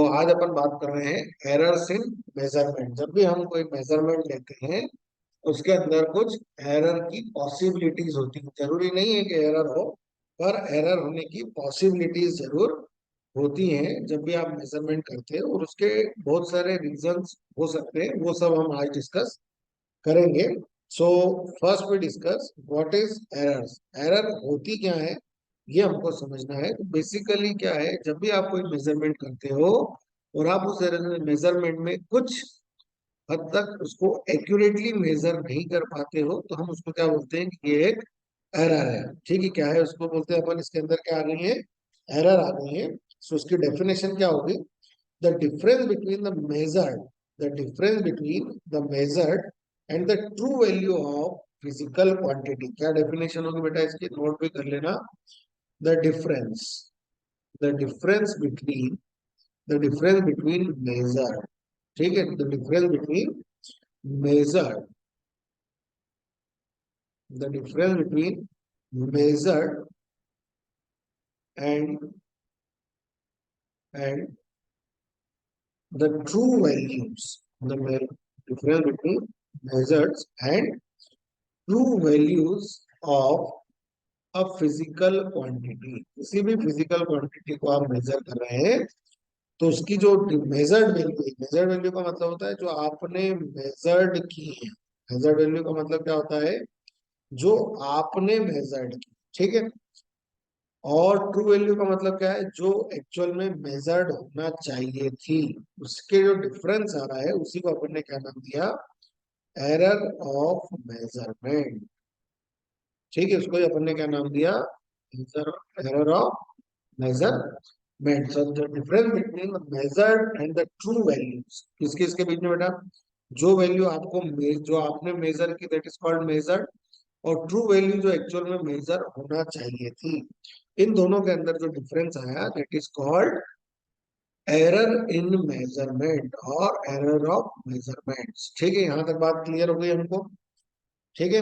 आज अपन बात कर रहे हैं एरर्स इन मेजरमेंट। जब भी हम कोई मेजरमेंट लेते हैं उसके अंदर कुछ एरर की पॉसिबिलिटीज होती है। जरूरी नहीं है कि एरर हो, पर एरर होने की पॉसिबिलिटीज जरूर होती हैं जब भी आप मेजरमेंट करते हैं, और उसके बहुत सारे रीजंस हो सकते हैं। वो सब हम आज डिस्कस करेंगे। So first we discuss what is errors. Error होती क्या है ये हमको समझना है। तो बेसिकली क्या है, जब भी आप कोई मेजरमेंट करते हो और आप उस मेजरमेंट में कुछ हद तक उसको एक्यूरेटली मेजर नहीं कर पाते हो, तो हम उसको क्या बोलते हैं कि ये एक एरर है। ठीक है, क्या है उसको बोलते हैं अपन। इसके अंदर क्या आ गई है, एरर आ गई है। सो उसकी डेफिनेशन क्या होगी, the difference between the difference between the measured and the true value of physical quantity. क्या डेफिनेशन होगी बेटा, इसकी नोट भी कर लेना। The difference the difference between the difference between measured, ठीक है, the difference between measured the difference between measured and and the true values, difference between measured and true values of a physical quantity। किसी भी physical quantity को आप major कर रहे हैं तो उसकी जो मेजर्ड वैल्यू का मतलब होता है जो आपने मेजर्ड की है। मेजर्ड वैल्यू का मतलब क्या होता है, जो आपने मेजर्ड की, ठीक है। और ट्रू वैल्यू का मतलब क्या है, जो एक्चुअल में मेजर्ड होना चाहिए थी। उसके जो डिफरेंस आ रहा है उसी को अपन ने क्या नाम दिया, एरर ऑफ मेजरमेंट। ठीक है, उसको ही अपन ने क्या नाम दिया, error of measurement. So the difference between the measured and the true values, किसके इसके बीच में बेटा, जो वैल्यू जो आपने मेजर की दैट इज कॉल्ड मेजर्ड, और ट्रू वैल्यू जो एक्चुअल में मेजर होना चाहिए थी। इन दोनों के अंदर जो डिफरेंस आया that is called error in measurement और एरर ऑफ मेजरमेंट्स। ठीक है, यहां तक बात क्लियर हो गई हमको। ठीक है,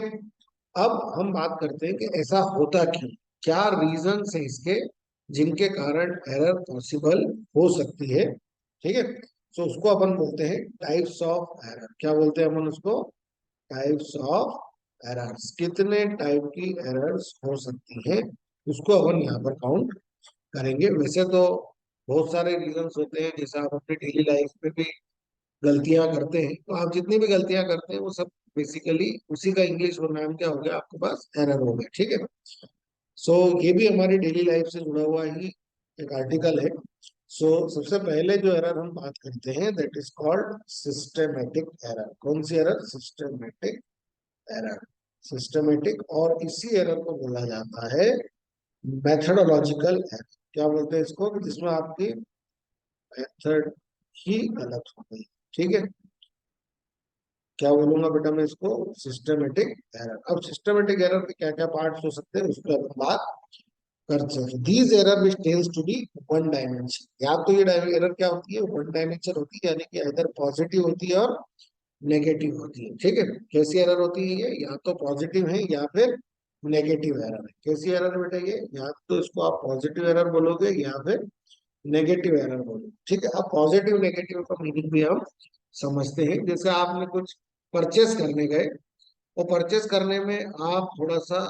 अब हम बात करते हैं कि ऐसा होता क्यों, क्या रीजंस है इसके जिनके कारण एरर पॉसिबल हो सकती है। ठीक है, तो उसको अपन बोलते हैं टाइप्स ऑफ एरर। क्या बोलते हैं अपन उसको, टाइप्स ऑफ एरर्स। कितने टाइप की एरर्स हो सकती हैं उसको अपन यहाँ पर काउंट करेंगे। वैसे तो बहुत सारे रीजंस होते हैं, जैसे आप अपनी डेली लाइफ में भी गलतियां करते हैं, तो आप जितनी भी गलतियां करते हैं वो सब बेसिकली उसी का इंग्लिश और नाम क्या हो गया आपके पास, एरर हो गया। ठीक है, सो ये भी हमारी डेली लाइफ से जुड़ा हुआ ही एक आर्टिकल है। सबसे पहले जो एरर हम बात करते हैं that is called systematic error. कौन सी एरर, सिस्टेमेटिक एरर। सिस्टेमेटिक, और इसी एरर को बोला जाता है मेथडोलॉजिकल एरर। क्या बोलते हैं इसको, जिसमें आपकी मेथड ही गलत हो गई। ठीक है, क्या बोलूंगा बेटा मैं इसको, सिस्टेमेटिक एरर। अब सिस्टेमेटिक एरर के क्या क्या पार्ट्स हो सकते हैं उस पर हम बात करते हैं। These error which tends to be one dimension. या तो ये एरर क्या होती है, वन डायमेंशन होती है, यानी कि इधर पॉजिटिव होती है और नेगेटिव होती है। ठीक है, कैसी एरर होती है ये, या तो पॉजिटिव है या फिर नेगेटिव एरर है। कैसी एरर है बेटा ये, या तो इसको आप पॉजिटिव एरर बोलोगे या फिर नेगेटिव एरर बोलोगे। ठीक है, अब पॉजिटिव नेगेटिव का मीनिंग भी हम समझते हैं। जैसे आपने कुछ परचेस करने गए, वो परचेस करने में आप थोड़ा सा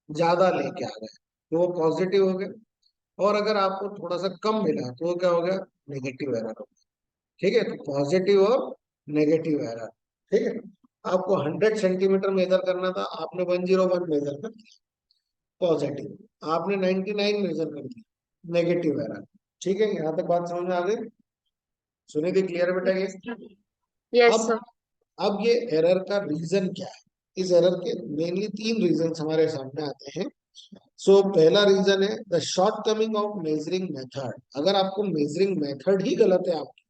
ज्यादा लेके आ गए तो वो पॉजिटिव हो गया, और अगर आपको थोड़ा सा कम मिला तो वो क्या हो गया, नेगेटिव एरर हो गया। ठीक है, तो पॉजिटिव और नेगेटिव एरर। ठीक है, आपको 100 सेंटीमीटर मेजर करना था, आपने 101 मेजर कर दिया, पॉजिटिव। आपने 99 मेजर कर दिया, नेगेटिव एरर। ठीक है, यहाँ तक बात समझ में आ गई, सुनी थी, क्लियर बेटा ये। यस अब सर। अब ये एरर का रीजन क्या है, इस एरर के मेनली तीन रीजन हमारे सामने आते हैं। पहला रीजन है the short coming of measuring method. अगर आपको मेजरिंग मेथड ही गलत है आपकी,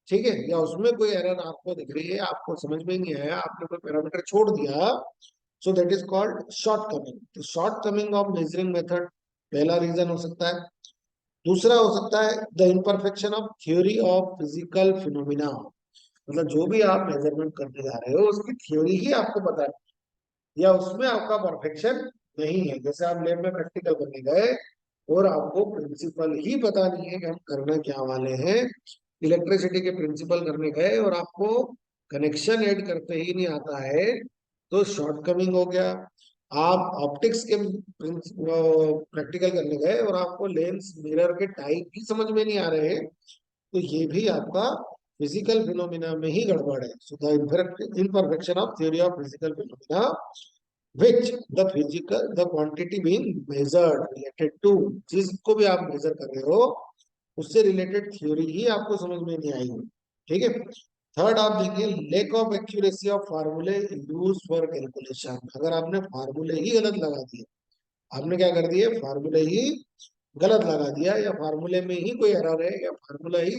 ठीक है, या उसमें कोई एरर आपको दिख रही है, आपको समझ में नहीं आया, आपने कोई पैरामीटर छोड़ दिया, so that is called shortcoming. तो shortcoming of measuring method पहला रीजन हो सकता है। दूसरा हो सकता है the imperfection of theory of physical phenomena. मतलब जो भी आप मेजरमेंट करने जा रहे हो उसकी थ्योरी ही आपको पता है, या उसमें आपका परफेक्शन नहीं है। जैसे आप लैब में प्रैक्टिकल करने गए, और आपको प्रिंसिपल ही पता नहीं है कि हम करना क्या वाले हैं। इलेक्ट्रिसिटी के प्रिंसिपल करने गए और आपको कनेक्शन ऐड करते ही नहीं आता है, तो शॉर्टकमिंग हो गया। आप ऑप्टिक्स के प्रैक्टिकल करने गए और आपको लेंस मिरर के टाइप ही समझ में नहीं आ रहे हैं, तो ये भी आपका फिजिकल फिनोमिना में ही गड़बड़ है। So the imperfection of theory of physical phenomena which the quantity being measured related to, जिसको भी आप मेजर कर रहे हो उससे रिलेटेड थ्योरी ही आपको समझ में नहीं आएगी। ठीक है। थर्ड आप देखिए, लेक ऑफ एक्यूरेसी ऑफ फार्मूले यूज फॉर कैलकुलेशन। अगर आपने फार्मूले ही गलत लगा दिए, आपने क्या कर दिए, फार्मूले ही गलत लगा दिया, या फार्मूले में ही कोई एरर है, या फार्मूला ही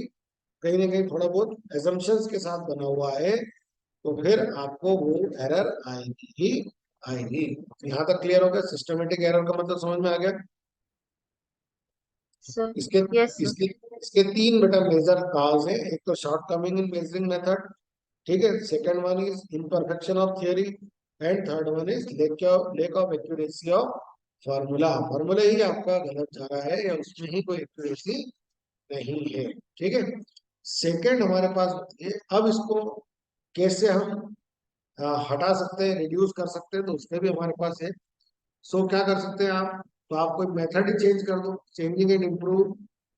कहीं ना कहीं थोड़ा बहुत एजम्पशंस के साथ बना हुआ है, तो फिर आपको वो एरर आएगी ही आएगी। यहाँ तक क्लियर हो गया? सिस्टमेटिक एरर का मतलब समझ में आ गया? सर। इसके यस सर। इसके इसके तीन बेटा मेजर काज है। एक तो shortcoming in measuring method, ठीक है, second one is imperfection of theory, and third one is lack of accuracy of formula. Formula ही आपका गलत जा रहा है, या उसमें ही कोई एक्यूरेसी नहीं है। ठीक है। सेकंड हमारे पास होती है, अब इसको कैसे हम हटा सकते हैं, रिड्यूस कर सकते हैं, तो उसमें भी हमारे पास है। सो क्या कर सकते हैं आप, तो आप कोई मेथड ही चेंज कर दो, changing and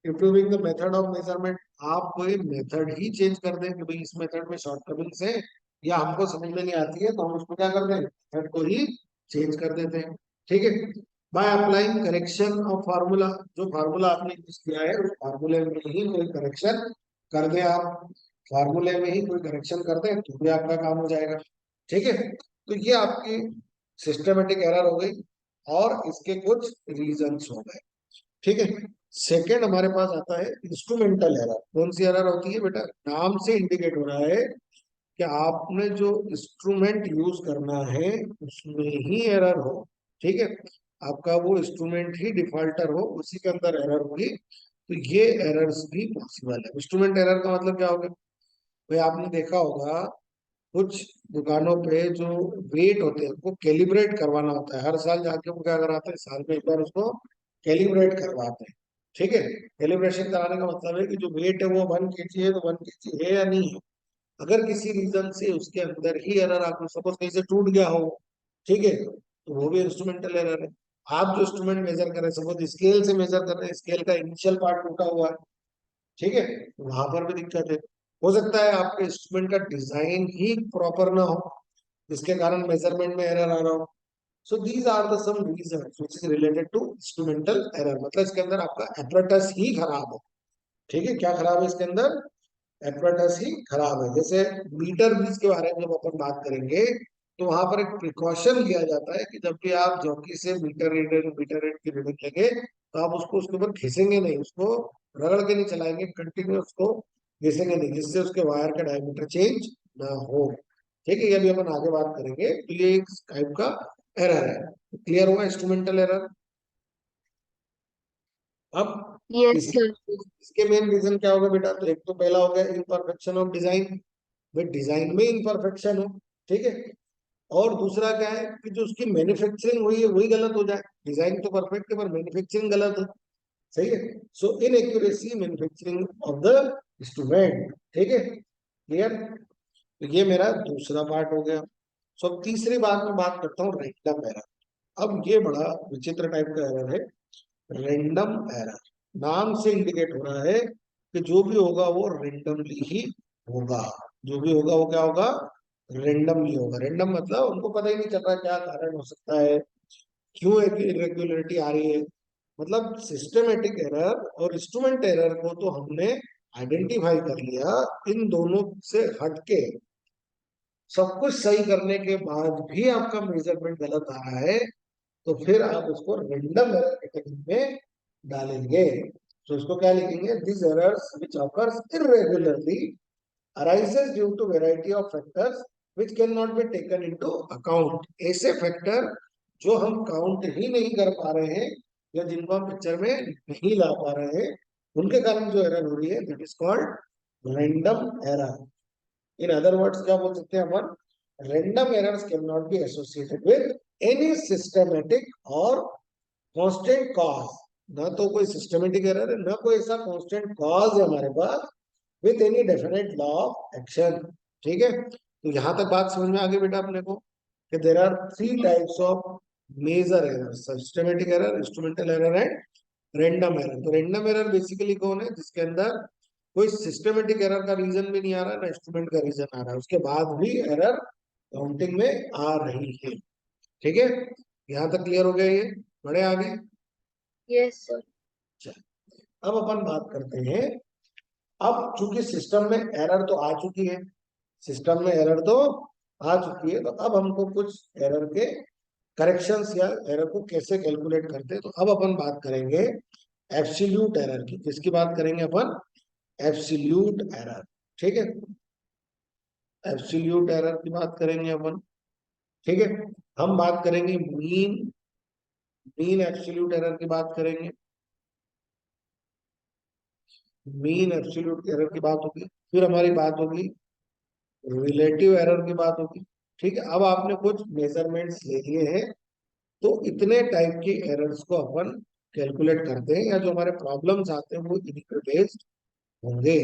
improving the method of measurement. आप कोई मेथड ही चेंज कर दें कि भाई इस मेथड में शॉर्टकमिंग्स है या हमको समझ में नहीं आती है, तो हम उसको क्या कर दें, मेथड को ही चेंज कर देते हैं। ठीक है। By applying correction of formula, जो फार्मूला आपने यूज किया है उस फार्मूले में ही कोई करेक्शन कर दे आप, फार्मूले में ही कोई करेक्शन कर दे तो भी आपका काम हो जाएगा। ठीक है। तो ये आपकी सिस्टमेटिक एरर हो गई, और इसके कुछ रीजंस हो गए। ठीक है। सेकंड हमारे पास आता है इंस्ट्रूमेंटल एरर। कौन सी एरर होती है बेटा, नाम से इंडिकेट हो रहा है कि आपने जो इंस्ट्रूमेंट यूज करना है उसमें ही एरर हो। ठीक है। आपका वो इंस्ट्रूमेंट ही डिफॉल्टर हो, उसी के अंदर एरर होगी, तो ये एरर्स भी पॉसिबल है। इंस्ट्रूमेंट एरर का मतलब क्या होगा, भाई आपने देखा होगा कुछ दुकानों पे जो वेट होते हैं उनको कैलिब्रेट करवाना होता है, हर साल जाके वो क्या कराते हैं, साल में एक बार उसको कैलिब्रेट करवाते हैं। ठीक है। कैलिब्रेशन कराने का मतलब है कि जो वेट है वो 1 kg है तो 1 kg है या नहीं है। अगर किसी रीजन से उसके अंदर ही एरर, आपको सपोज कहीं से टूट गया हो, ठीक है, तो वो भी इंस्ट्रूमेंटल एरर है। आप जो इंस्ट्रूमेंट मेजर कर रहे हैं, सपोज स्केल से मेजर कर रहे हैं, स्केल का इनिशियल पार्ट टूटा हुआ है, ठीक है, तो वहां पर भी दिक्कत है। हो सकता है आपके इंस्ट्रूमेंट का डिजाइन ही प्रॉपर ना हो, जिसके कारण मेजरमेंट में एरर आ रहा हो। So these are the some reasons which is related to instrumental error. मतलब इसके अंदर आपका एपरेटस ही खराब है। ठीक है। क्या खराब है इसके अंदर, एपरेटस ही खराब है। जैसे मीटर ब्रिज के बारे में जब अपन बात करेंगे, तो वहां पर एक प्रिकॉशन लिया जाता है कि जब भी आप जॉकी से मीटर रीड की रीडिंग लेंगे, तो आप उसको उसके ऊपर घिसेंगे नहीं, उसको रगड़ के नहीं चलाएंगे, कंटिन्यू उसको घिसेंगे नहीं, जिससे उसके वायर का डायमीटर चेंज ना हो। ठीक है। ये भी अपन आगे बात करेंगे, तो ये एक टाइप का एरर है। क्लियर हुआ इंस्ट्रूमेंटल एरर? अब यस इसके सर। इसके मेन रीजन क्या होगा बेटा, तो एक तो पहला हो गया इम्परफेक्शन ऑफ डिजाइन, भाई डिजाइन में इम्परफेक्शन हो। ठीक है। और दूसरा क्या है कि जो उसकी मैन्युफैक्चरिंग हुई है वही गलत हो जाए, डिजाइन तो परफेक्ट है पर मैन्युफैक्चरिंग गलत है। सही है। So inaccuracy manufacturing of the instrument. ठीक है। क्लियर? तो ये मेरा दूसरा पार्ट हो गया। सो अब तीसरी बात मैं बात करता हूँ रैंडम एरर। अब ये बड़ा विचित्र टाइप का एरर है, रैंडम एरर। नाम से इंडिकेट हो रहा है कि जो भी होगा वो रेंडमली ही होगा। जो भी होगा वो क्या होगा, रेंडमली होगा। रेंडम मतलब उनको पता ही नहीं चल रहा क्या कारण हो सकता है, क्यों एक इरेगुलरिटी आ रही है। मतलब सिस्टमेटिक एरर और इंस्ट्रूमेंट एरर को तो हमने आइडेंटिफाई कर लिया, इन दोनों से हटके सब कुछ सही करने के बाद भी आपका मेजरमेंट गलत आ रहा है, तो फिर आप उसको रेंडम एरर कैटेगरी में डालेंगे। तो इसको क्या लिखेंगे, this errors which occurs irregularly arises due to variety of factors which can not be taken into account. ऐसे फैक्टर जो हम काउंट ही नहीं कर पा रहे हैं, या जिनको हम पिक्चर में नहीं ला पा रहे हैं, उनके कारण जो एरर हो रही है, that is called random error. In other words क्या बोल सकते हैं अपन, random errors cannot be associated with any systematic or constant cause ना तो कोई सिस्टमेटिक एरर है, ना कोई ऐसा कांस्टेंट कॉज है हमारे पास with any definite law of action. ठीक है, तो यहां तक बात समझ में आ गई बेटा अपने को कि there are three types of major error, systematic error, instrumental error and random error. तो रैंडम एरर बेसिकली कौन है, जिसके अंदर कोई सिस्टमेटिक एरर का रीजन भी नहीं आ रहा, ना इंस्ट्रूमेंट का रीजन आ रहा है, उसके बाद भी एरर काउंटिंग में आ रही है। ठीक है, यहाँ तक क्लियर हो गया ये, बड़े आगे। Yes sir. अब अपन बात करते हैं, अब चूंकि सिस्टम में एरर तो आ चुकी है, सिस्टम में एरर तो आ चुकी है, तो अब हमको कुछ एरर के करेक्शंस या एरर को कैसे कैलकुलेट करते हैं। तो अब अपन बात करेंगे एब्सोल्यूट एरर की। किसकी बात करेंगे अपन, एब्सोल्यूट एरर। ठीक है, एब्सोल्यूट एरर की बात करेंगे अपन। ठीक है, हम बात करेंगे मीन, मीन एब्सोल्यूट एरर की बात करेंगे, मीन एब्सोल्यूट एरर की बात होगी, फिर हमारी बात होगी रिलेटिव एरर की बात होगी। ठीक है, अब आपने कुछ मेजरमेंट्स ले लिए हैं, तो इतने टाइप की एरर्स को अपन कैलकुलेट करते हैं, या जो हमारे प्रॉब्लम्स आते हैं वो इन्हीं पे बेस्ड होंगे।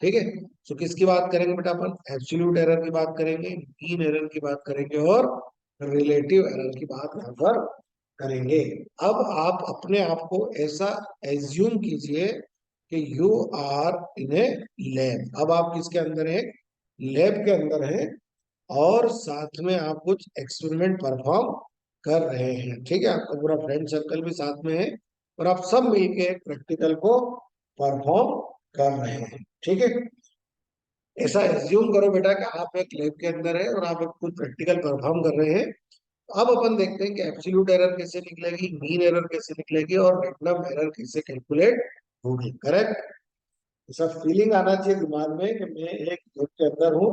ठीक है, तो किसकी बात करेंगे बेटा अपन, एब्सोल्यूट एरर की बात करेंगे, मीन एरर की बात करेंगे, और रिलेटिव एरर की बात यहाँ पर करेंगे। अब आप अपने आप को ऐसा एज्यूम कीजिए कि you are in a lab. अब आप किसके अंदर हैं, लैब के अंदर हैं, और साथ में आप कुछ एक्सपेरिमेंट परफॉर्म कर रहे हैं। ठीक है, आपका पूरा फ्रेंड सर्कल भी साथ में है, और आप सब मिलके एक प्रैक्टिकल को परफॉर्म कर रहे हैं। ठीक है, ऐसा एज्यूम करो बेटा कि आप एक लैब के अंदर है और आप एक कुछ प्रैक्टिकल परफॉर्म कर रहे हैं। अब अपन देखते हैं कि एब्सोल्यूट एरर कैसे निकलेगी, मीन एरर कैसे निकलेगी, और रैंडम एरर कैसे कैलकुलेट होगी। करेक्ट, ऐसा फीलिंग आना चाहिए दिमाग में कि मैं एक ग्रुप के अंदर हूँ,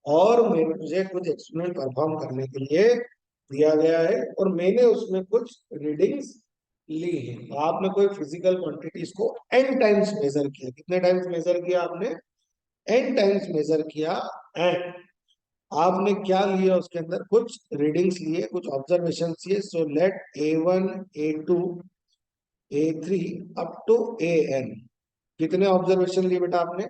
और मुझे कुछ एक्सपेरिमेंट परफॉर्म करने के लिए दिया गया है, और मैंने उसमें कुछ रीडिंग्स ली है। तो आपने कोई फिजिकल क्वांटिटीज को एन टाइम्स मेजर किया, कितने टाइम्स मेजर किया आपने, एन टाइम्स मेजर किया, एंड आपने क्या लिया, उसके अंदर कुछ रीडिंग्स लिए, कुछ ऑब्जर्वेशन लिए। So let A1, A2, A3 up to AN, कितने ऑब्जर्वेशन लिए बेटा आपने,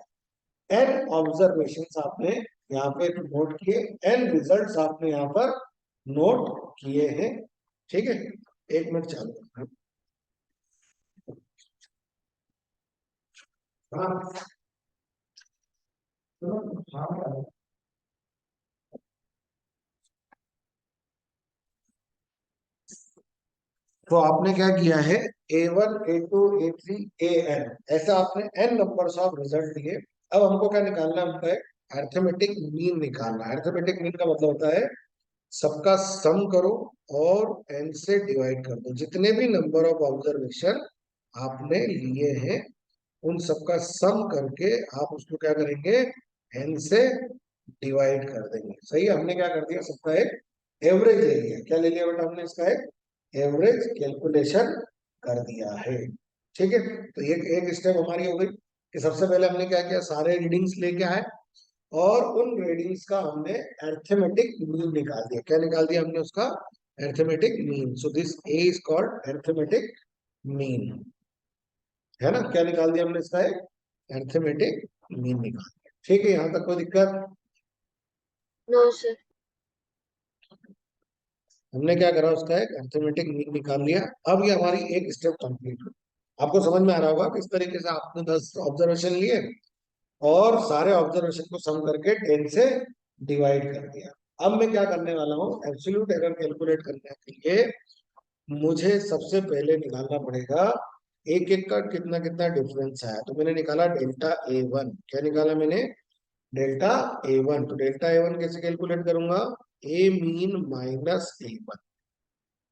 एन ऑब्जर्वेशन आपने यहाँ पे नोट किए, एन रिजल्ट्स आपने यहाँ पर नोट किए हैं। ठीक है, एक मिनट चालू रखना। हाँ, हाँ, तो आपने क्या किया है, A1, A2, A3, AN, ऐसा आपने एन नंबर्स ऑफ रिजल्ट लिए। अब हमको क्या निकालना होता है, अर्थमेटिक मीन निकालना। अर्थमेटिक मीन का मतलब होता है सबका सम करो और एन से डिवाइड कर दो। जितने भी नंबर ऑफ ऑब्जर्वेशन आपने लिए हैं, उन सबका सम करके आप उसको क्या करेंगे, एन से डिवाइड कर देंगे। सही है, हमने क्या कर दिया, सबका एक एवरेज ले लिया। क्या ले लिया बेटा हमने, इसका एक एवरेज कैलकुलेशन कर दिया है। ठीक है, तो एक एक स्टेप हमारी हो गई कि सबसे पहले हमने क्या किया, सारे रीडिंग्स लेके आए, और उन रीडिंग्स का हमने अर्थमेटिक मीन निकाल दिया। क्या निकाल दिया हमने उसका, arithmetic mean. So this A is called arithmetic mean, है ना। क्या निकाल दिया हमने, इसका एक अर्थमेटिक मीन निकाल दिया। ठीक है, यहाँ तक कोई दिक्कत, नो सर। हमने क्या करा, उसका एक अर्थमेटिक मीन निकाल लिया। अब ये हमारी एक स्टेप कंप्लीट हुई। आपको समझ में आ रहा होगा किस तरीके से आपने 10 ऑब्जर्वेशन लिए, और सारे ऑब्जर्वेशन को सम करके 10 से डिवाइड कर दिया। अब मैं क्या करने वाला हूँ, एब्सोल्यूट एरर कैलकुलेट करने के लिए मुझे सबसे पहले निकालना पड़ेगा एक एक का कितना कितना डिफरेंस आया। तो मैंने निकाला डेल्टा A1। क्या निकाला मैंने, डेल्टा A1। तो डेल्टा A1 कैसे कैलकुलेट करूंगा, ए मीन माइनस A1।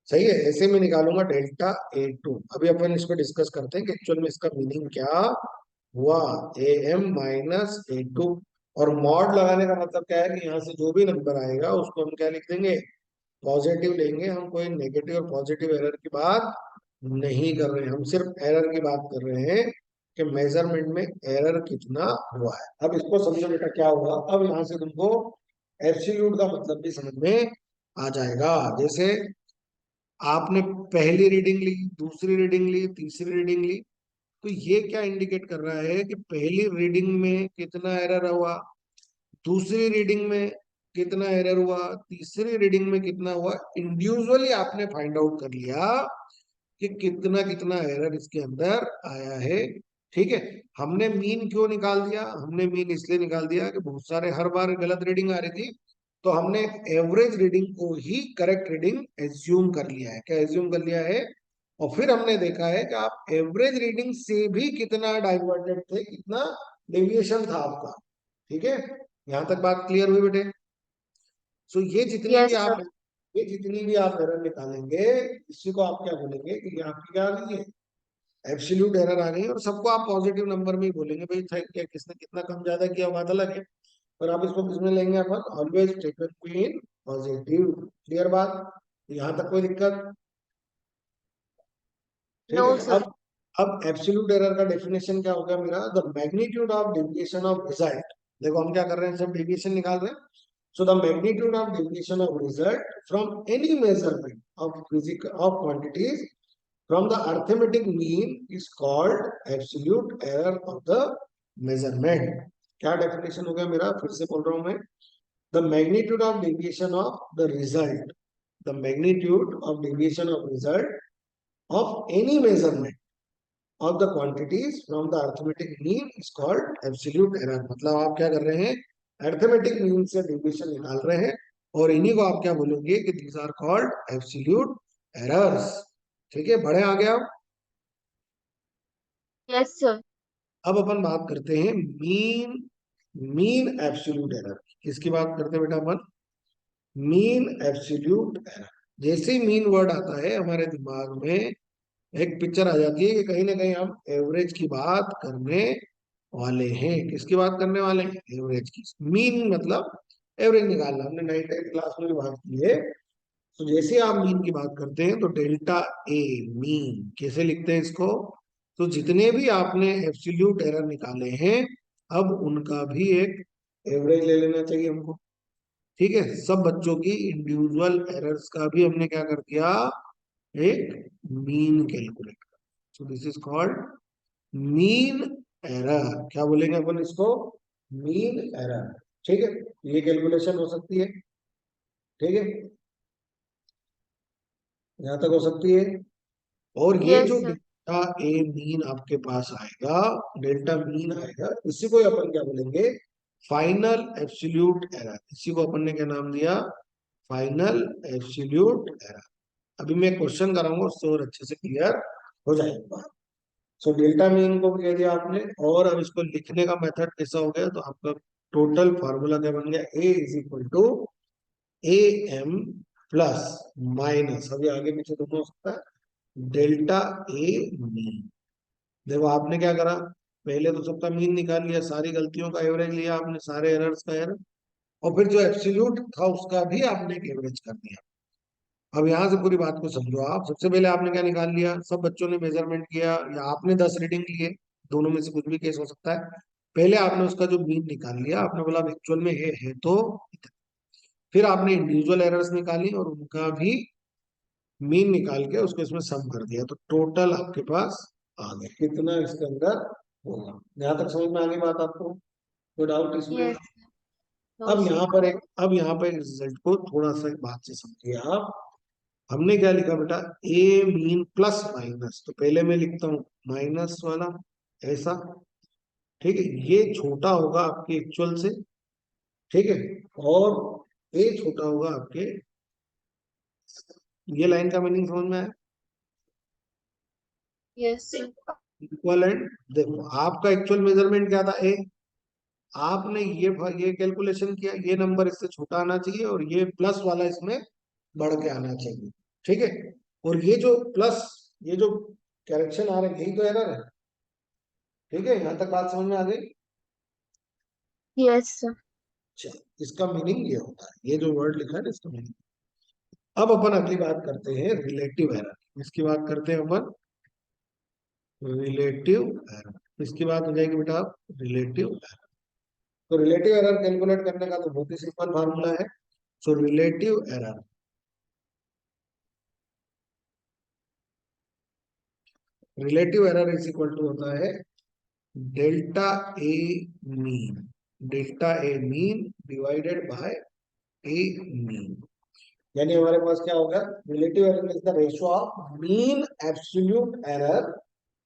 सही है, ऐसे में निकालूंगा डेल्टा A2। अभी अपन इस पर डिस्कस करते हैं कि एक्चुअल में इसका मीनिंग क्या हुआ, AM माइनस A2। और मॉड लगाने का मतलब क्या है कि यहाँ से जो भी नंबर आएगा उसको हम क्या लिख देंगे, पॉजिटिव लेंगे। हम कोई नेगेटिव और पॉजिटिव एरर की बात नहीं कर रहे हैं, हम सिर्फ एरर की बात कर रहे हैं कि मेजरमेंट में एरर कितना हुआ है। अब इसको समझो बेटा क्या हुआ। अब यहाँ से तुमको एब्सोल्यूट का मतलब भी समझ में आ जाएगा। जैसे आपने पहली रीडिंग ली, दूसरी रीडिंग ली, तीसरी रीडिंग ली, तो ये क्या इंडिकेट कर रहा है कि पहली रीडिंग में कितना एरर हुआ, दूसरी रीडिंग में कितना एरर हुआ, तीसरी रीडिंग में कितना हुआ। इंडिविजुअली आपने फाइंड आउट कर लिया कि कितना कितना एरर इसके अंदर आया है। ठीक है, हमने मीन क्यों निकाल दिया, हमने मीन इसलिए निकाल दिया कि बहुत सारे हर बार गलत रीडिंग आ रही थी, तो हमने एवरेज रीडिंग को ही करेक्ट रीडिंग एज्यूम कर लिया है। क्या एज्यूम कर लिया है? और फिर हमने देखा है कि आप एवरेज रीडिंग से भी कितना डाइवर्टेड थे, कितना डेविएशन था आपका। ठीक है, यहां तक बात क्लियर हुई बेटे? सो Yes, sir. ये जितनी भी आप एरर निकालेंगे, इसी को आप क्या बोलेंगे कि ये आपकी क्या आ गई है, एब्सोल्यूट एरर आ गई है। और सबको आप पॉजिटिव नंबर में ही बोलेंगे, भाई क्या किसने कितना कम ज्यादा किया बात अलग है, और आप इसको किसमें लेंगे अपन, always taken in positive. Clear बात? यहाँ तक कोई दिक्कत? ठीक है। No, sir. अब एब्सोल्यूट एरर का डेफिनेशन क्या हो गया मेरा, the magnitude of deviation of result. देखो हम क्या कर रहे हैं, सब डेविएशन निकाल रहे हैं। So the magnitude of deviation of result from any measurement of physical of quantities from the arithmetic mean is called absolute error of the measurement. क्या definition हो गया मेरा, फिर से बोल रहा हूं मैं, the magnitude of deviation of the result, the magnitude of deviation of result of any measurement of the quantities from the arithmetic mean is called absolute error। मतलब आप क्या कर रहे हैं, अरिथमेटिक मीन से डिविएशन निकाल रहे हैं, और इन्हीं को आप क्या बोलेंगे कि these are called absolute errors. ठीक है, बढ़े आगे आप। Yes, sir. अब अपन बात करते हैं मीन, मीन एब्सोल्यूट एरर। किसकी बात करते हैं बेटा अपन? Mean absolute error. जैसे ही मीन वर्ड आता है हमारे दिमाग में एक पिक्चर आ जाती है कि कहीं ना कहीं हम एवरेज की बात करने वाले हैं। किसकी बात करने वाले हैं? एवरेज की। मीन मतलब एवरेज निकालना, हमने 9th क्लास में भी बात की है। तो जैसे आप मीन की बात करते हैं तो डेल्टा ए मीन कैसे लिखते हैं इसको, तो जितने भी आपने एब्सोल्यूट एरर निकाले हैं, अब उनका भी एक एवरेज ले लेना चाहिए हमको। ठीक है, सब बच्चों की इंडिविजुअल एरर्स का भी हमने क्या कर दिया, एक mean calculate. So this is called mean error. क्या बोलेंगे अपन इसको? Mean error. ठीक है, ये कैलकुलेशन हो सकती है। ठीक है, यहां तक हो सकती है। और ये जो Yes, sir. Delta A mean आपके पास आएगा, डेल्टा मीन आएगा, इसी को ही अपन क्या बोलेंगे, फाइनल एब्सोल्यूट एरर। इसी को अपन ने क्या नाम दिया, फाइनल एब्सोल्यूट एरर। अभी मैं क्वेश्चन कराऊंगा, उससे और अच्छे से क्लियर हो जाएगा। सो डेल्टा मीन को कह दिया आपने, और अब इसको लिखने का मेथड कैसा हो गया, तो आपका टोटल फार्मूला क्या बन गया, A is equal to A M plus minus, अभी आगे पीछे दोनों हो सकता है, डेल्टा ए मीन। देखो आपने क्या करा, पहले तो सबका मीन निकाल लिया, सारी गलतियों का एवरेज लिया आपने, सारे एरर्स का एरर, और फिर जो एब्सोल्यूट था उसका भी आपने एक एवरेज कर दिया। अब यहाँ से पूरी बात को समझो आप। सबसे पहले आपने क्या निकाल लिया, सब बच्चों ने मेजरमेंट किया, या आपने 10 रीडिंग लिए, दोनों में से कुछ भी केस हो सकता है। पहले आपने उसका जो मीन निकाल लिया, आपने बोला एक्चुअल में है तो इतना। फिर आपने इंडिविजुअल एरर्स निकाली और उनका भी मीन निकाल के उसको इसमें सम कर दिया, तो टोटल आपके पास आ गया कितना इसके अंदर होगा। यहाँ तक समझ में आ गई बात आपको? कोई डाउट इसमें? Yes. No, sir. अब यहाँ पर रिजल्ट को थोड़ा सा बात से समझिए आप। हमने क्या लिखा बेटा, ए मीन प्लस माइनस, तो पहले मैं लिखता हूं माइनस वाला, ऐसा। ठीक है, ये छोटा होगा आपके एक्चुअल से। ठीक है, और ए छोटा होगा आपके, ये लाइन का मीनिंग समझ में आया? Yes, sir. इक्वल एंड, देखो आपका एक्चुअल मेजरमेंट क्या था, ए, आपने ये कैलकुलेशन किया, ये नंबर इससे छोटा आना चाहिए और ये प्लस वाला इसमें बढ़ के आना चाहिए। ठीक है, और ये जो प्लस, ये जो करेक्शन आ रहा है, यही तो एरर है। ठीक है, यहाँ तक बात समझ में आ गई? Yes, sir. अच्छा, इसका मीनिंग ये होता है, ये जो वर्ड लिखा है ना इसका मीनिंग। अब अपन अगली बात करते हैं रिलेटिव एरर। इसकी बात करते हैं अपन रिलेटिव एरर। इसकी बात हो जाएगी बेटा रिलेटिव एरर। तो रिलेटिव एरर कैलकुलेट करने का तो बहुत ही सिंपल फार्मूला है। So relative error, relative error is equal to होता है delta A mean, delta A mean divided by A mean. यानी हमारे पास क्या होगा, relative error is the ratio of mean absolute error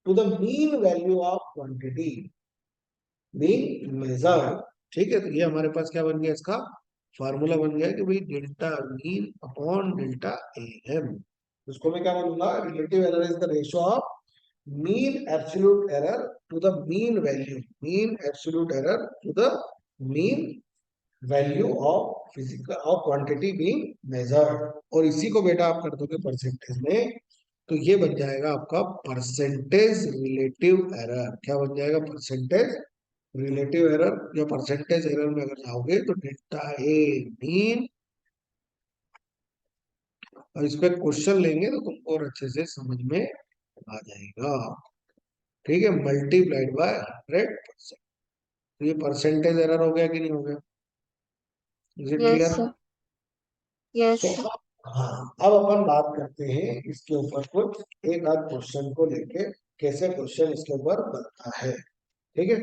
to the mean value of quantity being measured. ठीक है, तो ये हमारे पास क्या बन गया, इसका फार्मूला बन गया कि भाई delta mean upon delta A M. उसको मैं क्या बोलूंगा, relative error is the ratio of mean absolute error to the mean value, mean absolute error to the mean value of physical of quantity being measured। और इसी को बेटा आप कर दोगे परसेंटेज में, तो ये बन जाएगा आपका परसेंटेज रिलेटिव एरर। क्या बन जाएगा, परसेंटेज रिलेटिव एरर। या परसेंटेज एरर में अगर जाओगे तो डेल्टा ए मीन, और इस पे क्वेश्चन लेंगे तो तुमको और अच्छे से समझ में आ जाएगा। ठीक है, मल्टीप्लाइड बाय 100%। तो ये परसेंटेज एरर हो गया कि नहीं हो गया, is it Yes, clear? sir. Yes, so sir. हाँ, अब अपन बात करते हैं इसके ऊपर कुछ एक आध क्वेश्चन को लेके, कैसे क्वेश्चन इसके ऊपर बनता है। ठीक है,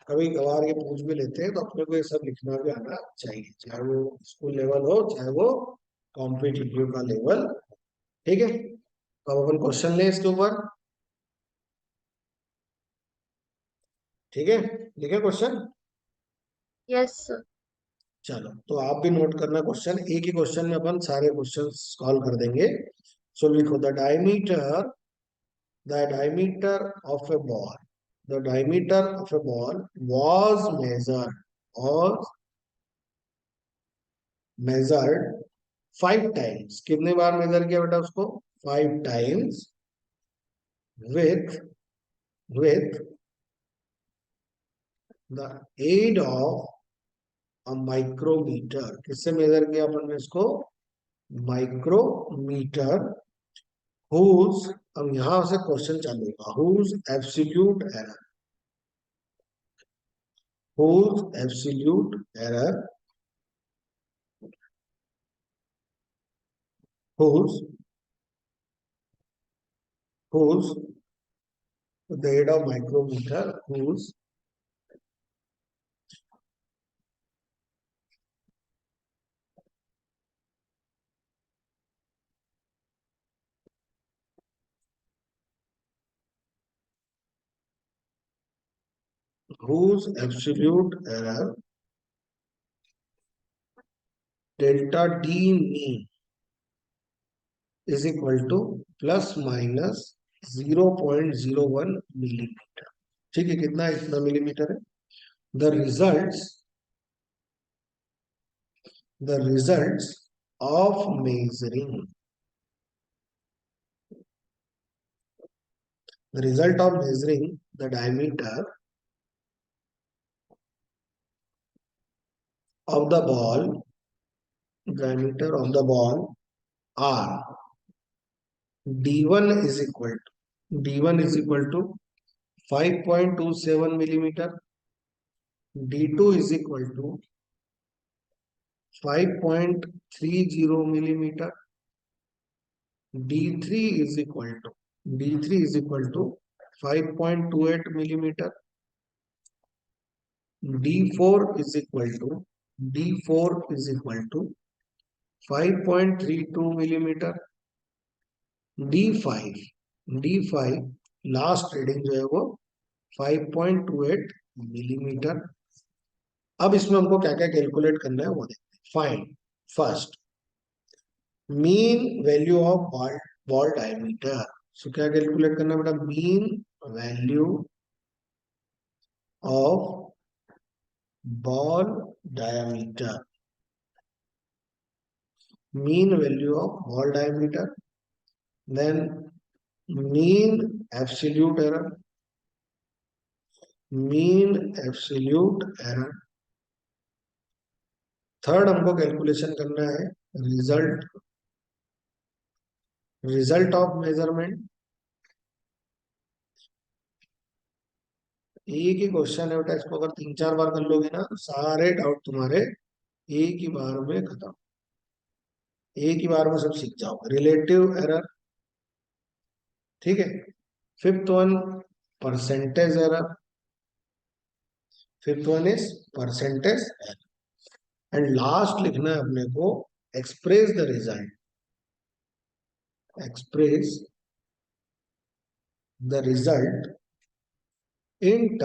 कभी कभार ये पूछ भी लेते हैं, तो अपने को ये सब लिखना भी आना चाहिए, चाहे वो स्कूल लेवल हो चाहे वो कॉम्पिटिटिव का लेवल। ठीक है, तो अब अपन क्वेश्चन लें इसके ऊपर। ठीक है, लिखे क्वेश्चन। Yes, sir. चलो, तो आप भी नोट करना क्वेश्चन, एक ही क्वेश्चन में अपन सारे क्वेश्चन सॉल्व कर देंगे। सो लिखो, the diameter of a ball, the diameter of a ball was measured 5 times. कितने बार मेजर किया बेटा उसको, 5 times with with the aid of a micrometer. किससे मेजर किया अपन ने इसको, माइक्रोमीटर। whose, अब यहां से क्वेश्चन चालू होगा, whose absolute error, whose whose the aid of micrometer, whose absolute error delta d mean is equal to plus minus 0.01 millimetre. ठीक है, कितना है, इतना मिलीमीटर है। The results of measuring, the result of measuring the of the ball diameter of the ball are d1 is equal to 5.27 millimeter, d2 is equal to 5.30 millimeter, d3 is equal to 5.28 millimeter, d4 is equal to 5.32 millimeter, d5 last reading जो है वो 5.28 millimetre. अब इसमें हमको क्या क्या calculate करना है वो देखते हैं। Find first mean value of ball diameter. So क्या कैलकुलेट करना है बेटा, mean value of ball diameter, mean value of ball diameter, then mean absolute error, third हमको कैलकुलेशन करना है रिजल्ट ऑफ मेजरमेंट। एक ही क्वेश्चन है बेटा, इसको अगर 3-4 बार कर लोगे ना तो सारे डाउट तुम्हारे एक ही बार में खत्म, एक ही बार में सब सीख जाओगे। रिलेटिव एरर, ठीक है, fifth one percentage error, fifth one is percentage error, and last लिखना है अपने को express the result, express the result in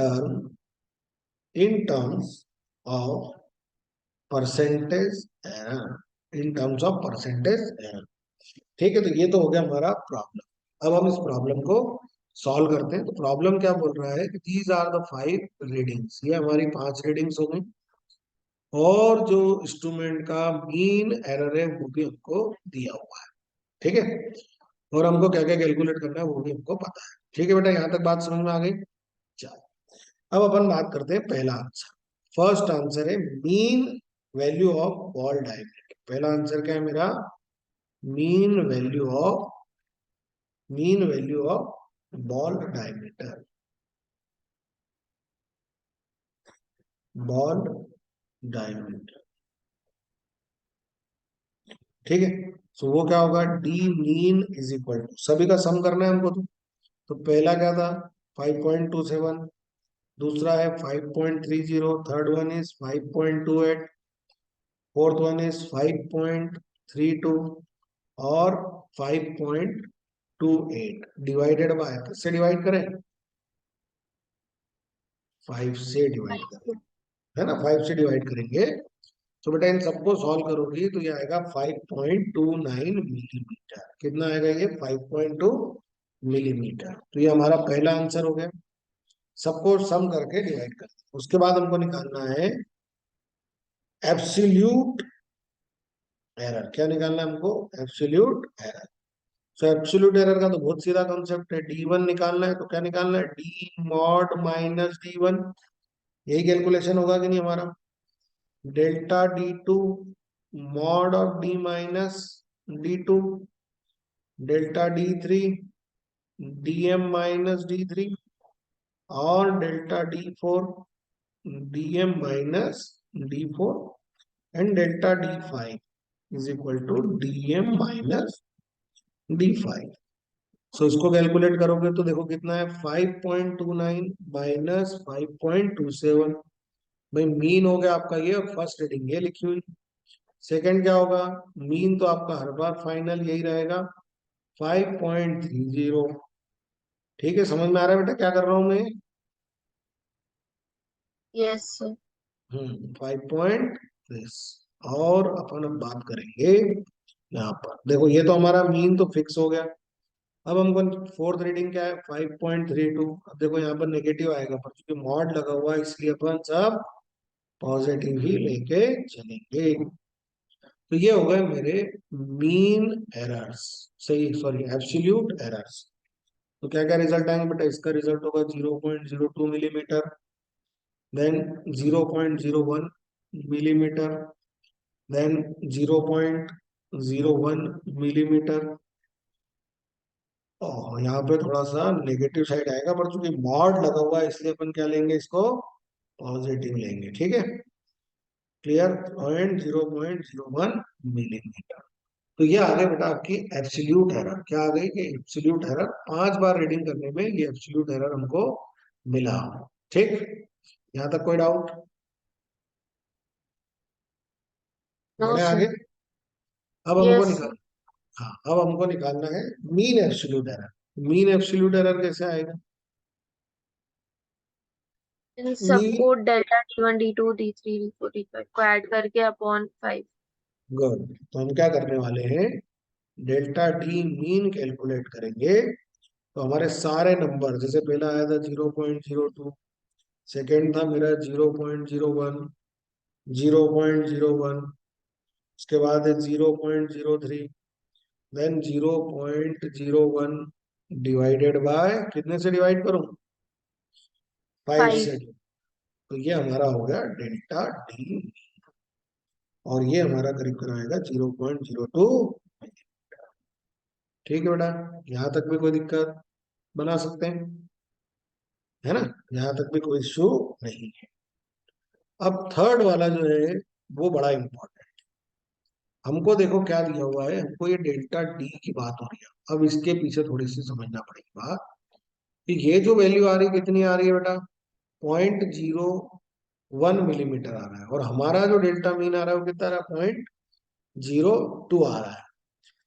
terms of percentage error, in terms of percentage error. ठीक है, तो ये तो हो गया हमारा प्रॉब्लम। अब हम इस प्रॉब्लम को सॉल्व करते हैं। तो प्रॉब्लम क्या बोल रहा है कि दीज आर द 5 रीडिंग्स, ये हमारी 5 रीडिंग्स हो गई, और जो इंस्ट्रूमेंट का मीन एरर है वो भी हमको दिया हुआ है। ठीक है, और हमको क्या क्या कैलकुलेट करना है वो भी हमको पता है। ठीक है बेटा, यहाँ तक बात समझ में आ गई। चलो, अब अपन बात करते हैं पहला आंसर। फर्स्ट आंसर है mean value of ball diameter. पहला आंसर क्या है मेरा? Mean value of ball diameter, ball diameter. ठीक है, तो वो क्या होगा? D mean is equal to, सभी का सम करना है हमको। तो पहला क्या था? 5.27, दूसरा है 5.30, third one is 5.28, fourth one is 5.32 और 5.28 डिवाइडेड बाय, किससे डिवाइड करें? 5 से डिवाइड करें, है ना? 5 से डिवाइड करेंगे तो बेटा इन सबको सॉल्व करोगी तो ये आएगा 5.29 मिलीमीटर। कितना आएगा ये? 5.2 मिलीमीटर। तो ये हमारा पहला आंसर हो गया। सबको सम करके डिवाइड कर, उसके बाद हमको निकालना है एब्सोल्यूट एरर। क्या निकालना है हमको? Absolute error. सो एब्सोल्यूट एरर का तो बहुत सीधा कॉन्सेप्ट है, डी वन निकालना है। तो क्या निकालना है? D mod minus D one, यही कैलकुलेशन होगा कि नहीं हमारा? Delta D two mod of D minus D two, delta D three D M minus D three, और delta D four D M minus D four, and delta D five is equal to D M minus D five. So इसको calculate करोगे तो देखो कितना है? 5.29 minus 5.27। भाई mean हो गया आपका ये फर्स्ट रीडिंग, ये लिखी हुई। सेकंड क्या होगा? मीन तो आपका हर बार फाइनल यही रहेगा, 5.30। ठीक है, समझ में आ रहा है बेटा क्या कर रहा हूं मैं? Yes sir. 5.30। और अपन अब बात करेंगे यहाँ पर, देखो ये तो हमारा मीन तो फिक्स हो गया। अब हमको फोर्थ रीडिंग क्या है? 5.32। अब देखो यहाँ पर नेगेटिव आएगा, पर क्योंकि मॉड लगा हुआ है इसलिए अपन सब पॉजिटिव ही लेके चलेंगे। तो ये हो गए मेरे मीन एरर्स, सही, सॉरी एब्सोल्यूट एरर्स। तो क्या क्या रिजल्ट आएंगे बेटा? इसका रिजल्ट होगा 0.02 millimetre, then 0.01 millimetre, then 0.01 millimetre, और यहाँ पे थोड़ा सा नेगेटिव साइड आएगा, पर चूंकि मॉड लगा हुआ है इसलिए अपन क्या लेंगे? इसको पॉजिटिव लेंगे। ठीक है, क्लियर? Point 0.01 millimetre. तो ये आ गई बेटा आपकी एब्सोल्यूट एरर। क्या आ गई? कि एब्सोल्यूट एरर 5 बार रीडिंग करने में ये एब्सोल्यूट एरर हमको मिला। ठीक, यहाँ तक कोई डाउट? नो बढ़े सर। आगे। अब हमको यस निकाल, सर। हाँ अब हमको निकालना है mean absolute error. Mean absolute error कैसे आएगा? इन मीन, सबको delta D1 D2 D3 D4 D5 को ऐड करके अपॉन 5। गुड। तो हम क्या करने वाले हैं? डेल्टा डी मीन कैलकुलेट करेंगे। तो हमारे सारे नंबर, जैसे पहला आया था 0.02, सेकेंड था मेरा 0.01, 0.01, उसके बाद है 0.03, देन 0.01 डिवाइडेड बाय, कितने से डिवाइड करूं? 5 5। से। तो ये हमारा हो गया डेल्टा डी, और ये हमारा करीब करीब आएगा 0.02। ठीक है बेटा, यहाँ तक भी कोई दिक्कत? बना सकते हैं, है ना? यहाँ तक भी कोई इश्यू नहीं है। अब थर्ड वाला जो है वो बड़ा इंपॉर्टेंट। हमको देखो क्या दिया हुआ है, हमको ये डेल्टा डी की बात हो रही है। अब इसके पीछे थोड़ी सी समझना पड़ेगी बात। कि ये जो वैल्यू आ रही कितनी आ रही है बेटा, 0.01 मिलीमीटर आ रहा है, और हमारा जो डेल्टा मीन आ रहा है वो कितना आ रहा है, 0.02 आ रहा है.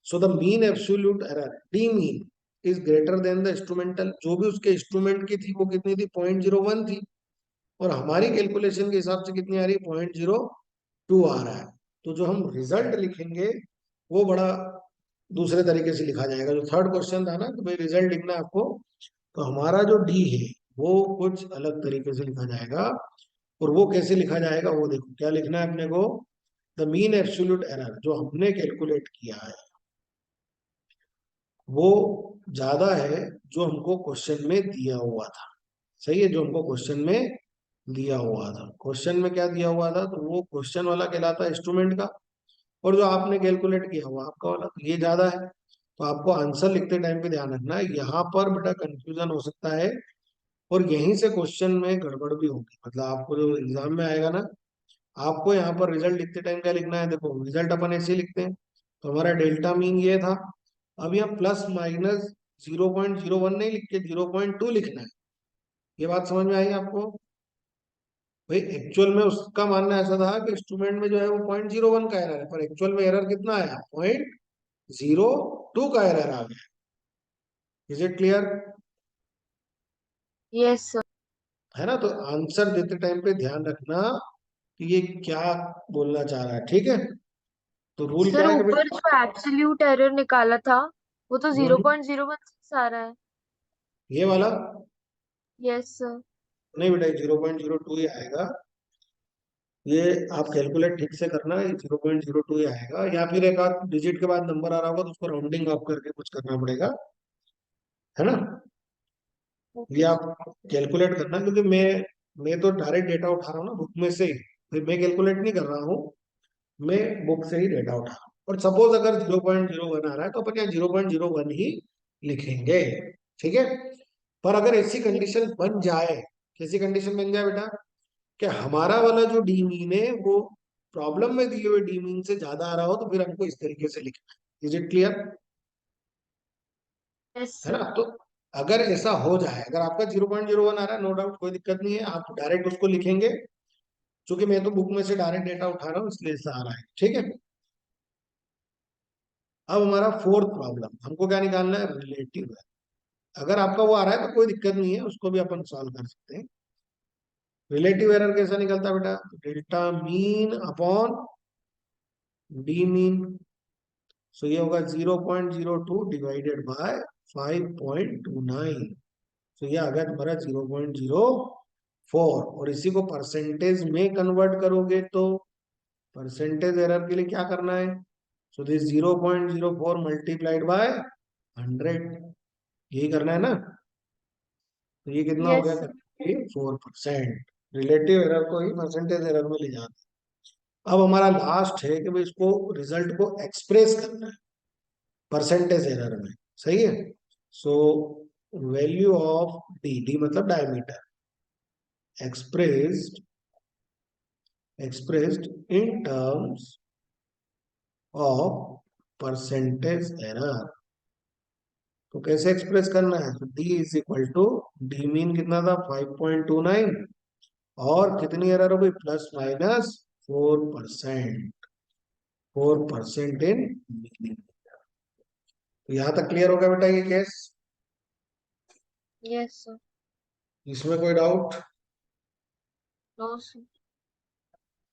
So the mean absolute error D mean is greater than the instrumental. जो भी उसके इंस्ट्रूमेंट की थी वो कितनी थी, 0.01 थी, और हमारी कैलकुलेशन के हिसाब से कितनी आ रही है, 0.02 आ रहा है. तो जो हम रिजल्ट लिखेंगे वो बड़ा दूसरे तरीके से लिखा जाएगा. जो थर्ड क्वेश्चन था ना कि भाई रिजल्ट लिखना है आपको, तो हमारा जो डी है वो कुछ अलग तरीके से लिखा जाएगा. और वो कैसे लिखा जाएगा वो देखो, क्या लिखना है अपने को, द मीन एब्सोल्यूट एरर जो हमने कैलकुलेट किया है वो ज्यादा है जो हमको क्वेश्चन में दिया हुआ था. सही है, जो हमको क्वेश्चन में दिया हुआ था. क्वेश्चन में क्या दिया हुआ था, तो वो क्वेश्चन वाला कहलाता है इंस्ट्रूमेंट का, और जो आपने कैलकुलेट किया हुआ आपका वाला, तो ये ज्यादा है. तो आपको आंसर लिखते टाइम पे ध्यान रखना है, यहाँ पर बेटा कंफ्यूजन हो सकता है, और यहीं से क्वेश्चन में गड़बड़ भी होगी. मतलब आपको जो एग्जाम में आएगा ना, आपको यहाँ पर रिजल्ट लिखते टाइम क्या लिखना है, देखो रिजल्ट अपन ऐसे ही लिखते हैं. तो हमारा डेल्टा मीन ये था, अब यहाँ प्लस माइनस 0.01 नहीं लिख के 0.2 लिखना है. ये बात समझ में आई आपको. भाई एक्चुअल में उसका मानना ऐसा था कि इंस्ट्रूमेंट में जो है वो 0.01 का एरर है, पर एक्चुअल में एरर कितना आया, 0.02 का एरर आ गया. Is it clear. Yes sir. है ना. तो आंसर देते टाइम पे ध्यान रखना कि ये क्या बोलना चाह रहा है. ठीक है. तो रूल सर क्या है कि ऊपर बेटा, जो एब्सोल्यूट एरर निकाला था वो तो हम्म, 0.016 आ रहा है. ये वाला यस सर. नहीं बेटा, 0.02 ही आएगा. ये आप कैलकुलेट ठीक से करना, ये 0.02 ही आएगा, या फिर एक आध डिजिट के बाद नंबर आ रहा होगा तो उसको राउंडिंग ऑफ करके कुछ करना पड़ेगा. है ना. ये ओके आप सर. कैलकुलेट करना, क्योंकि मैं तो डायरेक्ट डेटा उठा रहा हूँ ना बुक में से ही, फिर मैं कैलकुलेट नहीं कर रहा हूँ, मैं बुक से ही डेटा उठा रहा हूँ. और सपोज अगर 0.01 आ रहा है तो अपन यहाँ 0.01 ही लिखेंगे. ठीक है. पर अगर ऐसी कंडीशन बन जाए, कैसी कंडीशन बन जाए बेटा, कि हमारा वाला जो डी मीन है वो प्रॉब्लम में दिए हुए डी मीन से ज्यादा आ रहा हो, तो फिर हमको इस तरीके से लिखना है. Is it clear. यस है सर. ना. तो अगर ऐसा हो जाए, अगर आपका 0.01 आ रहा है, नो डाउट कोई दिक्कत नहीं है, आप डायरेक्ट उसको लिखेंगे. क्योंकि मैं तो बुक में से डायरेक्ट डेटा उठा रहा हूँ इसलिए ऐसा आ रहा है. ठीक है. अब हमारा फोर्थ प्रॉब्लम, हमको क्या निकालना है, रिलेटिव है. अगर आपका वो आ रहा है तो कोई दिक्कत नहीं है, उसको भी अपन सॉल्व कर सकते हैं. रिलेटिव एरर कैसा निकलता है बेटा, delta mean upon D mean. So ये होगा 0.02 डिवाइडेड बाय 5.29. तो ये आ गया तुम्हारा 0.04. और इसी को परसेंटेज में कन्वर्ट करोगे तो परसेंटेज एरर के लिए क्या करना है, सो दिस 0.04 मल्टीप्लाइड बाय 100. यही करना है ना. तो ये कितना हो यस गया, सर. 4%. रिलेटिव एरर को ही परसेंटेज एरर में ले जाते हैं. अब हमारा लास्ट है कि भाई इसको रिजल्ट को एक्सप्रेस करना है परसेंटेज एरर में. सही है. So value of D, D मतलब diameter, expressed expressed in terms of percentage error. तो कैसे एक्सप्रेस करना है, तो d is equal to, D mean कितना था 5.29, और कितनी एरर हो गई, प्लस माइनस 4%. 4% इन मिलीमीटर. तो यहां तक क्लियर होगा बेटा ये केस. Yes sir. इसमें कोई डाउट. No sir.